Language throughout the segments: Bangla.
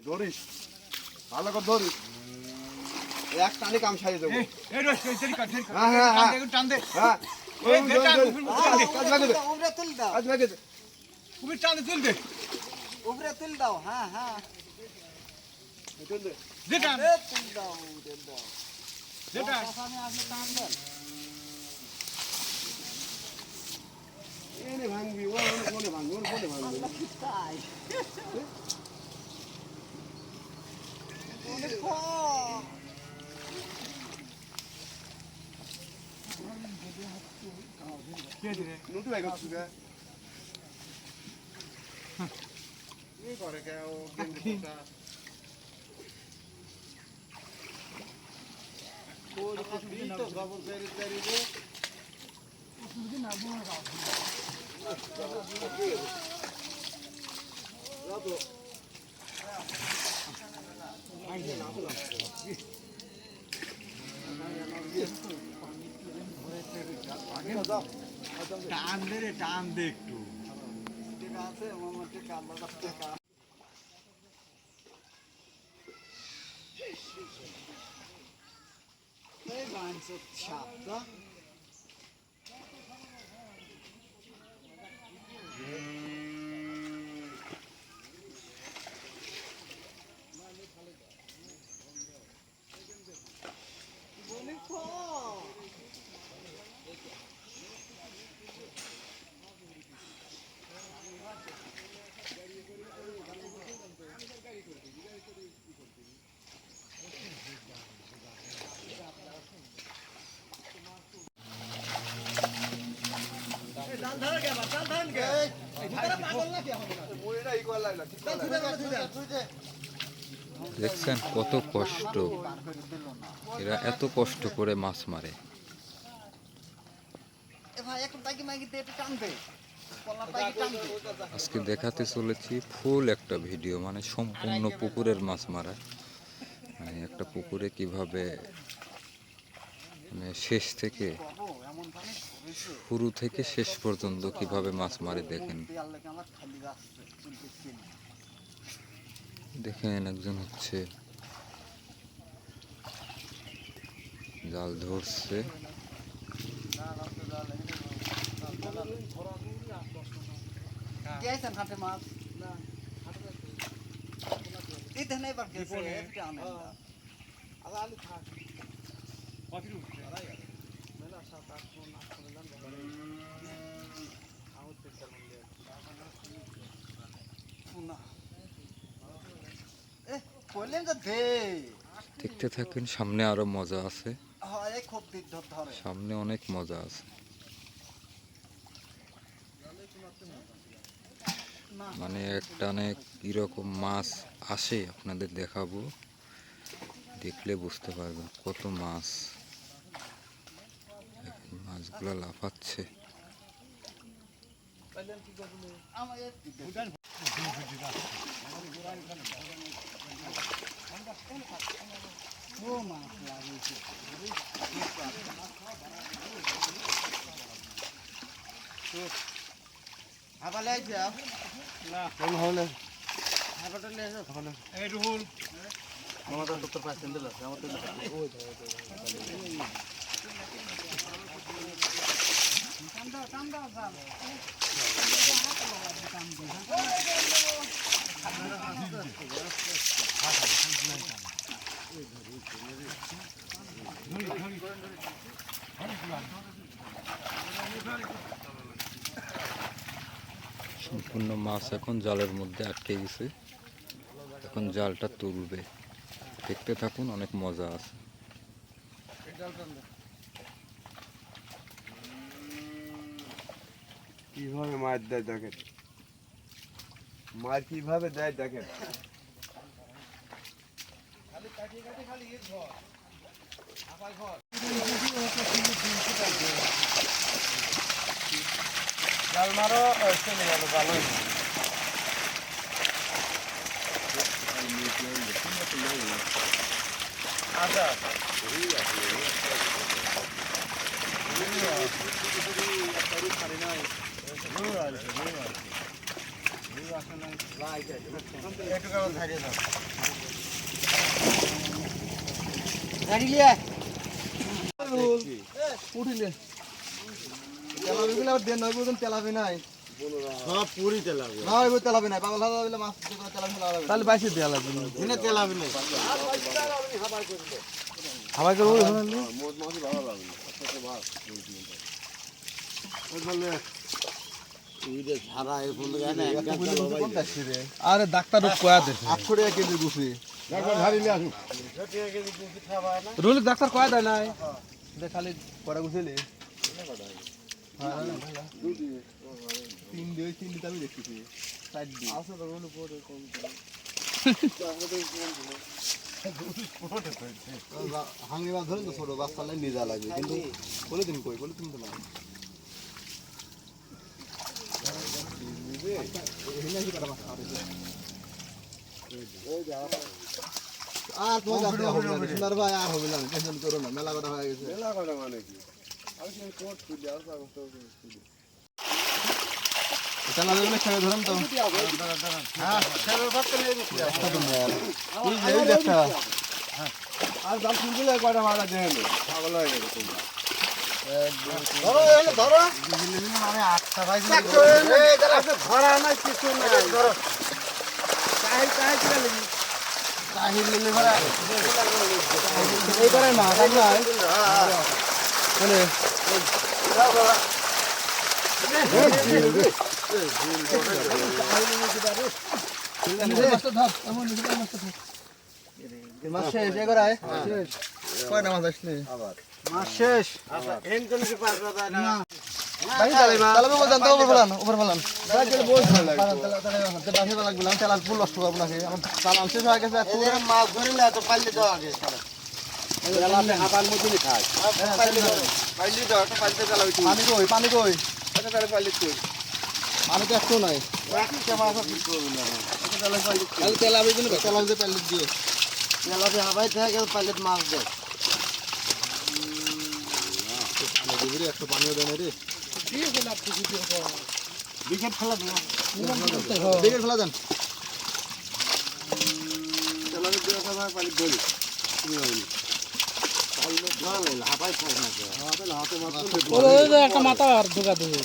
ধরিস ভালো করে ধরিস এক টানে কাম সারিয়ে দেবো হ্যাঁ হ্যাঁ হ্যাঁ হ্যাঁ উপরে তুল দাও হ্যাঁ হ্যাঁ ভাঙবি ও কোনে ভাঙবি ওর কোনে ভাঙবি নুটু ভাই করছিস এই করে কে ও গেন্দা কোন কিছু তো খবর দেরি দেরি রে কিছু না বড় গাও রাতো টান দে রে টান দে একটু ঠিক আছে মামা ঠিক আল্লাহ টাকা এই বাঁশ ছাপটা বলি কো দেখছেন কত কষ্ট, এরা এত কষ্ট করে মাছ মারে। আজকে দেখাতে চলেছি ফুল একটা ভিডিও, মানে সম্পূর্ণ পুকুরের মাছ মারা, মানে একটা পুকুরে কিভাবে মানে শেষ থেকে শুরু থেকে শেষ পর্যন্ত কিভাবে মাছ মারে দেখেন। দেখেন একজন হচ্ছে জাল ধরছে, দেখতে থাকেন, সামনে আরো মজা আছে, সামনে অনেক মজা আছে। মানে একটানে কিরকম মাছ আসে আপনাদের দেখাবো, দেখলে বুঝতে পারবেন কত মাছ। মাছগুলো লাফাচ্ছে। সম্পূর্ণ মাছ এখন জালের মধ্যে আটকে গেছে, এখন জালটা তুলবে। দেখতে থাকুন, অনেক মজা আছে। কিভাবে মাছ দেয় দেখেন, মাছ কিভাবে দেয় দেখেন। জাল মারো চলে গেল ভালোই। আচ্ছা উঠিলে তেলাপিগুলো আবার দেন নয় বুঝুন তেলাপি নাই সব পুরি তেলাপি না ওই তেলাপি নাই পাগল হাজার দিলে মাছ তেলাপি লাগবে তাহলে বাইশে দেওয়া লাগবে দিনে তেলাপি নেই হাওয়াই করবো আরে ডাক্তার কয়া দেয় 800 টাকা কেজি গুছি রোল ডাক্তার কয়া দেয় নাই খালি কটা গুছিলি তিন দিতে আমি দেখতেছি হাঙ্গি মাছ ধরেন তো ছোট বাচ্চা নিয়ে যাওয়া লাগবে কিন্তু বলে দিন কই বলে তুমি তো না আর তোমার ভাই আর হবে না টেনশন করো না মেলা কটা হয়ে গেছে মেলা কটা মানে কি ধরেন তো আর জাল শুনছিল কয়টা মারা দেন পাগল হয়ে গেছে তোমরা ধরো মানে 8টা ভাই ধরা নাই কিছু নাই ধরো কাহি কিনা লাগি কাহি নিলে ভরা এই করে না নাই বলে মাছ শেষ এগোরায় কয়টা মাছ আসলে মাছ শেষ উপর ফেলান তেলাল ফুল নষ্ট করবো নাকি আমার চালান শেষ হয়ে গেছে মাছ ধরিলে এত পাইলে দেওয়া আগে পানি কই পানি তো একটু নাই তেলাপি দিয়ে তেলাপি হাবাই থেকে পাইলেট মাছ দেয় একটু পানিও দেয় রে বিকেট ফেলা দেন বিকেট ফেলা দেন তেলাপি দিয়ে পাইলেট ধরি একটা মাথা আর ঢোকা দেবে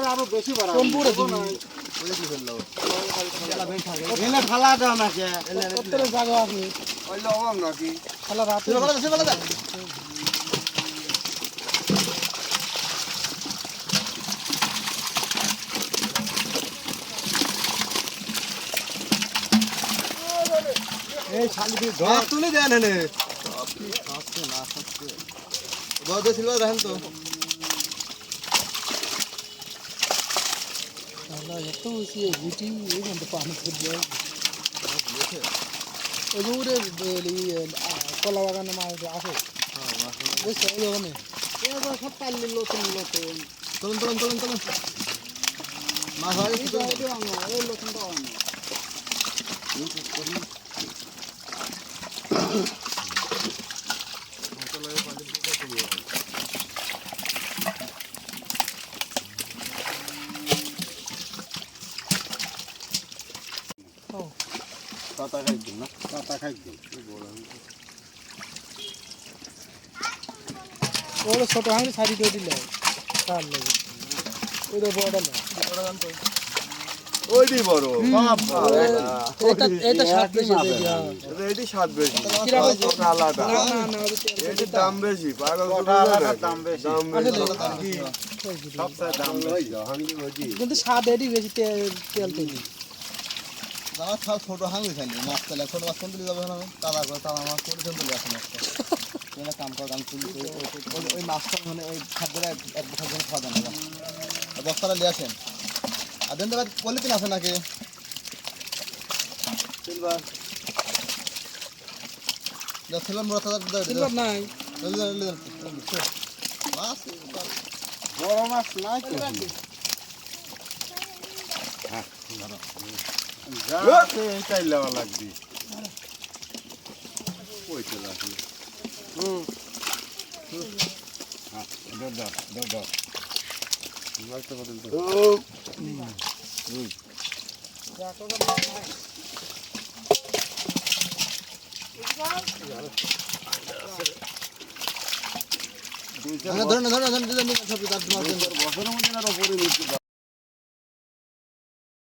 আরো বেশি ফালা দাও নাকি জায়গা আছে নাকি ফালা রাতে তুলে দেন হেনে সিলভার দেখেন তো এত বেশি গুটি এই মধ্যে পানি করবে ওই কলা বাগানে মাছ আছে বুঝছো ওই ওখানে সব পাইলে নতুন চলুন মাছ হয় ওই নতুনটা পাতা খাই দিন না পাতা খাই দিন ওর ছোট হাঁড়ি সারি দিয়ে দিলে তার লাগে ওইটা বড়টা না ওইটি বড় এটা স্বাদ বেশি এটি স্বাদ বেশি আলাদা এটির দাম বেশি দাম বেশি কিন্তু স্বাদ এটি বেশি তেল তৈরি আমার সব ছোট হাঙ্গি খাইলি মাছ তেলে ছোট মাছ কোন তুলে যাবে না তাজা করে তাজা মাছ কোন তুলে আসে মাছটা কাম করে আমি তুলি ওই মাছটা মানে ওই খাদ্যটা এক বছর জন্য খাওয়া দেন না বস্তাটা নিয়ে আসেন আর দেন দেবার পলিথিন আছে নাকি সিলভার সিলভার মোড়া সিলভার নাই মাছ বড় মাছ নাই যা আছে এইটাই লেওয়া লাগবে ওই চলে আসি ধরে না সব তার তোমার জন্য বছরের মধ্যে আরো পরে নিতে